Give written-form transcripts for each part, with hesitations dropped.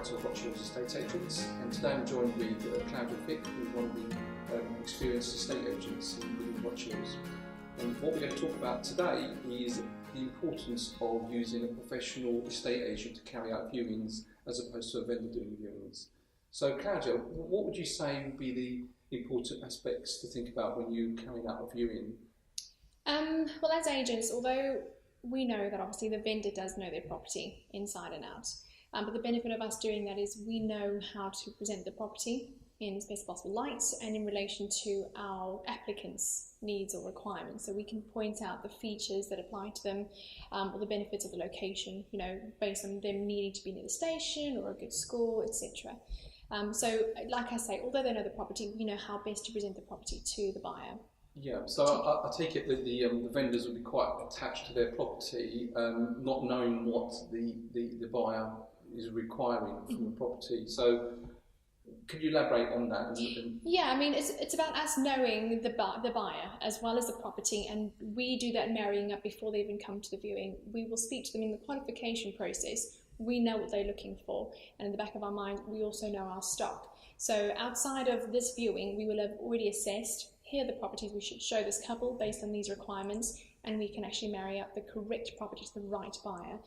Director of Rochills Estate Agents, and today I'm joined with Claudia Fick, who's one of the experienced estate agents within Rochills. And what we're going to talk about today is the importance of using a professional estate agent to carry out viewings as opposed to a vendor doing viewings. So Claudia, what would you say would be the important aspects to think about when you're carrying out a viewing? Well, as agents, although we know that obviously the vendor does know their property inside and out, but the benefit of us doing that is we know how to present the property in the best possible light and in relation to our applicants' needs or requirements. So we can point out the features that apply to them, or the benefits of the location, you know, based on them needing to be near the station or a good school, etc. So, like I say, although they know the property, we know how best to present the property to the buyer. Yeah, so I take it that the vendors would be quite attached to their property, not knowing what the buyer is requiring from the property. So, could you elaborate on that? Yeah, I mean, it's about us knowing the buyer as well as the property, and we do that marrying up before they even come to the viewing. We will speak to them in the qualification process. We know what they're looking for, and in the back of our mind, we also know our stock. So outside of this viewing, we will have already assessed, here are the properties we should show this couple based on these requirements, and we can actually marry up the correct property to the right buyer.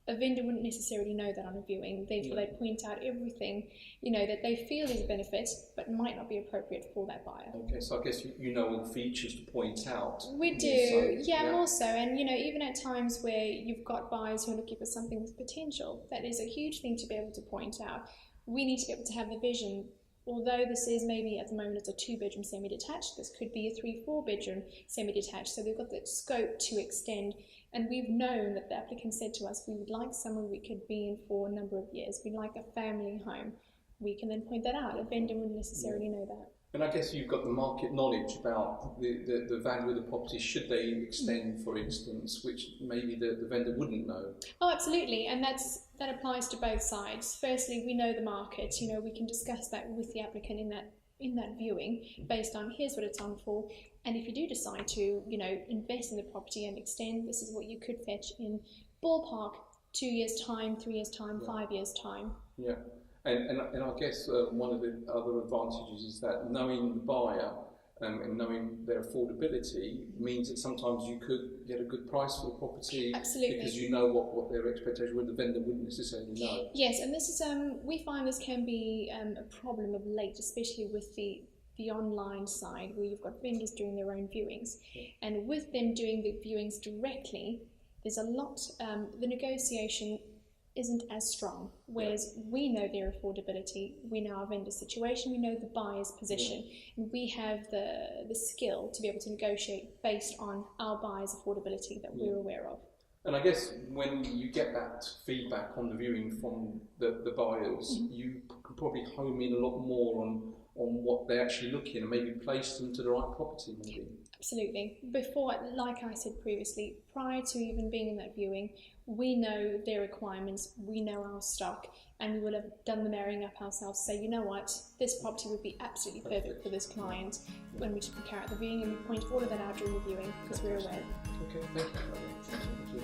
A vendor wouldn't necessarily know that on a viewing, therefore they point out everything, you know, that they feel is a benefit, but might not be appropriate for that buyer. Okay, so I guess you know all the features to point out. We do, yeah, more so, and you know, even at times where you've got buyers who are looking for something with potential, that is a huge thing to be able to point out. We need to be able to have the vision. Although this is maybe at the moment it's a 2-bedroom semi-detached, this could be a 3-4 bedroom semi-detached, so we've got the scope to extend, and we've known that the applicant said to us we would like somewhere we could be in for a number of years, we'd like a family home. We can then point that out. A vendor wouldn't necessarily know that. And I guess you've got the market knowledge about the value of the property should they extend, for instance, which maybe the vendor wouldn't know. Oh, absolutely, and that applies to both sides. Firstly, we know the market. You know, we can discuss that with the applicant in that viewing, based on here's what it's on for, and if you do decide to, you know, invest in the property and extend, this is what you could fetch in ballpark 2 years' time, 3 years' time, 5 years' time. Yeah. And I guess one of the other advantages is that knowing the buyer and knowing their affordability means that sometimes you could get a good price for the property. Absolutely. Because you know what their expectations were, the vendor wouldn't necessarily know. Yes, and this is we find this can be a problem of late, especially with the online side where you've got vendors doing their own viewings, and with them doing the viewings directly, there's a lot. The negotiation isn't as strong, whereas we know their affordability, we know our vendor situation, we know the buyer's position, and we have the skill to be able to negotiate based on our buyer's affordability that we're aware of. And I guess when you get that feedback on the viewing from the buyers, you can probably home in a lot more on what they're actually looking and maybe place them to the right property maybe. Absolutely. Before, like I said previously, prior to even being in that viewing, we know their requirements, we know our stock, and we will have done the marrying up ourselves, say, you know what, this property would be absolutely perfect for this client when we carry out the viewing, and we point all of that out during the viewing because we're aware. Okay, thank you.